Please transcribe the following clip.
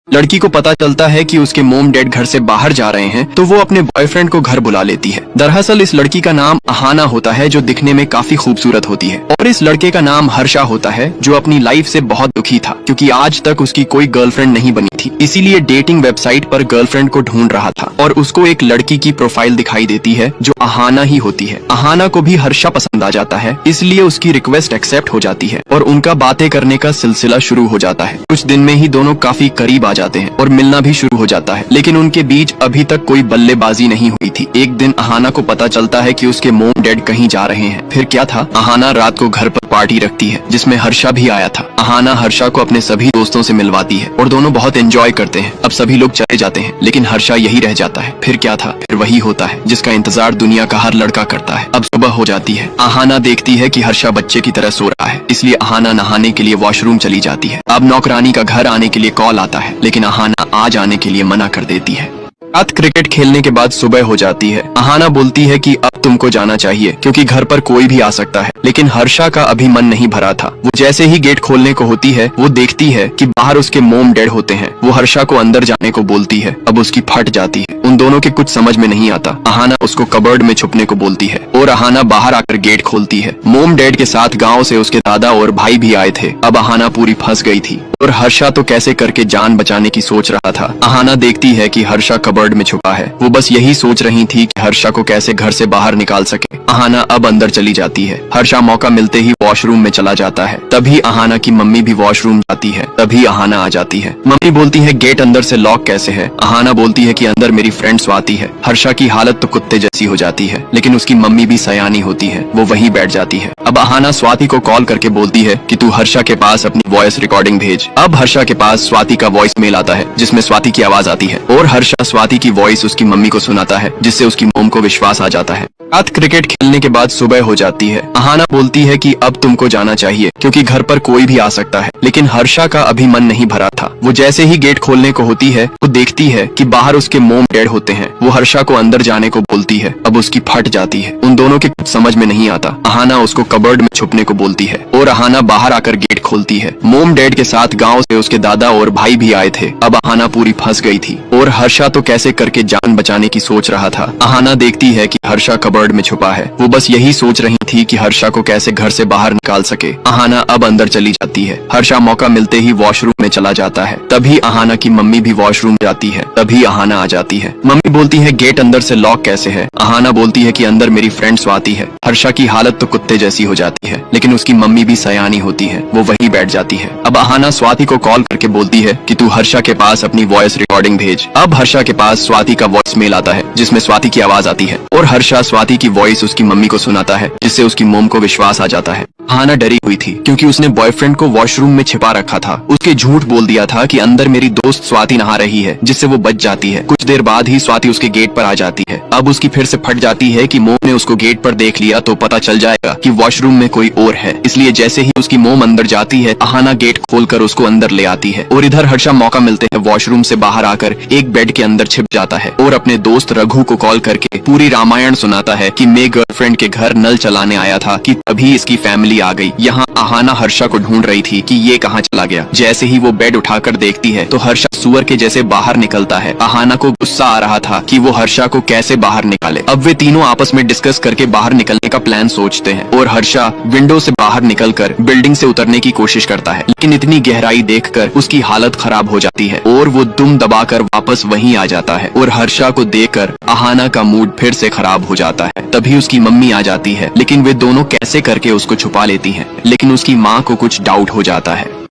लड़की को पता चलता है कि उसके मोम डैड घर से बाहर जा रहे हैं तो वो अपने बॉयफ्रेंड को घर बुला लेती है। दरअसल इस लड़की का नाम अहाना होता है जो दिखने में काफी खूबसूरत होती है और इस लड़के का नाम हर्षा होता है जो अपनी लाइफ से बहुत दुखी था क्योंकि आज तक उसकी कोई गर्लफ्रेंड नहीं बनी थी। इसीलिए डेटिंग वेबसाइट पर गर्लफ्रेंड को ढूंढ रहा था और उसको एक लड़की की प्रोफाइल दिखाई देती है जो अहाना ही होती है। अहाना को भी हर्षा पसंद आ जाता है इसलिए उसकी रिक्वेस्ट एक्सेप्ट हो जाती है और उनका बातें करने का सिलसिला शुरू हो जाता है। कुछ दिन में ही दोनों काफी करीब आ जाते हैं और मिलना भी शुरू हो जाता है, लेकिन उनके बीच अभी तक कोई बल्लेबाजी नहीं हुई थी। एक दिन अहाना को पता चलता है कि उसके मोम डैड कहीं जा रहे हैं। फिर क्या था, अहाना रात को घर पर पार्टी रखती है जिसमें हर्षा भी आया था। अहाना हर्षा को अपने सभी दोस्तों से मिलवाती है और दोनों बहुत एंजॉय करते हैं। अब सभी लोग चले जाते हैं लेकिन हर्षा यही रह जाता है। फिर क्या था, फिर वही होता है जिसका इंतजार दुनिया का हर लड़का करता है। अब सुबह हो जाती है। अहाना देखती है कि हर्षा बच्चे की तरह सो रहा है, इसलिए अहाना नहाने के लिए वॉशरूम चली जाती है। अब नौकरानी का घर आने के लिए कॉल आता है लेकिन अहाना आ जाने के लिए मना कर देती है। रात क्रिकेट खेलने के बाद सुबह हो जाती है। अहाना बोलती है कि अब तुमको जाना चाहिए क्योंकि घर पर कोई भी आ सकता है, लेकिन हर्षा का अभी मन नहीं भरा था। वो जैसे ही गेट खोलने को होती है वो देखती है कि बाहर उसके मोम डैड होते हैं। वो हर्षा को अंदर जाने को बोलती है। अब उसकी फट जाती है। उन दोनों के कुछ समझ में नहीं आता। अहाना उसको कबर्ड में छुपने को बोलती है और अहाना बाहर आकर गेट खोलती है। मोम डैड के साथ गाँव से उसके दादा और भाई भी आए थे। अब अहाना पूरी फंस गई थी और हर्षा तो कैसे करके जान बचाने की सोच रहा था। अहाना देखती है कि हर्षा कबर्ड में छुपा है। वो बस यही सोच रही थी कि हर्षा को कैसे घर से बाहर निकाल सके। अहाना अब अंदर चली जाती है। हर्षा मौका मिलते ही वॉशरूम में चला जाता है। तभी अहाना की मम्मी भी वॉशरूम जाती है। तभी अहाना आ जाती है। मम्मी बोलती है गेट अंदर से लॉक कैसे है। अहाना बोलती है कि अंदर मेरी फ्रेंड स्वाति है। हर्षा की हालत तो कुत्ते जैसी हो जाती है लेकिन उसकी मम्मी भी सयानी होती है। वो वहीं बैठ जाती है। अब अहाना स्वाति को कॉल करके बोलती है कि तू हर्षा के पास अपनी वॉइस रिकॉर्डिंग भेज। अब हर्षा के पास स्वाति का वॉइस मेल आता है जिसमें स्वाति की आवाज आती है और हर्षा स्वाति की वॉइस उसकी मम्मी को सुनाता है जिससे उसकी मोम को विश्वास आ जाता है। रात क्रिकेट खेलने के बाद सुबह हो जाती है। अहाना बोलती है कि अब तुमको जाना चाहिए क्योंकि घर पर कोई भी आ सकता है, लेकिन हर्षा का अभी मन नहीं भरा था। वो जैसे ही गेट खोलने को होती है वो देखती है कि बाहर उसके मोम डैड होते हैं। वो हर्षा को अंदर जाने को बोलती है। अब उसकी फट जाती है। उन दोनों के कुछ समझ में नहीं आता। अहाना उसको कबर्ड में छुपने को बोलती है और अहाना बाहर आकर गेट खोलती है। मोम डैड के साथ गाँव से उसके दादा और भाई भी आए थे। अब अहाना पूरी फंस गई थी और हर्षा तो कैसे करके जान बचाने की सोच रहा था। अहाना देखती है कि हर्षा कबर्ड में छुपा है। वो बस यही सोच रही थी कि हर्षा को कैसे घर से बाहर निकाल सके। अहाना अब अंदर चली जाती है। हर्षा मौका मिलते ही वॉशरूम में चला जाता है। तभी अहाना की मम्मी भी वॉशरूम जाती है। तभी अहाना आ जाती है। मम्मी बोलती है गेट अंदर से लॉक कैसे है। अहाना बोलती है कि अंदर मेरी फ्रेंड स्वाति है। हर्षा की हालत तो कुत्ते जैसी हो जाती है लेकिन उसकी मम्मी भी सयानी होती है। वो वहीं बैठ जाती है। अब अहाना स्वाति को कॉल करके बोलती है कि तू हर्षा के पास अपनी वॉइस रिकॉर्डिंग भेज। अब हर्षा के पास स्वाति का वॉइस मेल आता है जिसमें स्वाति की आवाज आती है और हर्षा स्वाति की वॉइस उसकी मम्मी को सुनाता है जिससे उसकी मोम को विश्वास आ जाता है। अहाना डरी हुई थी क्योंकि उसने बॉयफ्रेंड को वॉशरूम में छिपा रखा था। उसके झूठ बोल दिया था कि अंदर मेरी दोस्त स्वाति नहा रही है जिससे वो बच जाती है। कुछ देर बाद ही स्वाति उसके गेट पर आ जाती है। अब उसकी फिर से फट जाती है कि मोम ने उसको गेट पर देख लिया तो पता चल जाएगा कि वॉशरूम में कोई और है। इसलिए जैसे ही उसकी मोम अंदर जाती है अहाना गेट खोलकर उसको अंदर ले आती है और इधर हर्षा मौका मिलते है वॉशरूम से बाहर आकर एक बेड के अंदर छिप जाता है और अपने दोस्त रघु को कॉल करके पूरी रामायण सुनाता है कि मैं गर्लफ्रेंड के घर नल चलाने आया था कि तभी इसकी फैमिली आ गई। यहाँ अहाना हर्षा को ढूंढ रही थी कि ये कहाँ चला गया। जैसे ही वो बेड उठाकर देखती है तो हर्षा सुअर के जैसे बाहर निकलता है। अहाना को गुस्सा आ रहा था कि वो हर्षा को कैसे बाहर निकाले। अब वे तीनों आपस में डिस्कस करके बाहर निकलने का प्लान सोचते हैं और हर्षा विंडो से बाहर निकलकर बिल्डिंग से उतरने की कोशिश करता है, लेकिन इतनी गहराई देखकर उसकी हालत खराब हो जाती है और वो दुम दबाकर वापस वहीं आ जाता है और हर्षा को देखकर अहाना का मूड फिर से खराब हो जाता है। तभी उसकी मम्मी आ जाती है लेकिन वे दोनों कैसे करके उसको छुपा लेती हैं, लेकिन उसकी माँ को कुछ डाउट हो जाता है।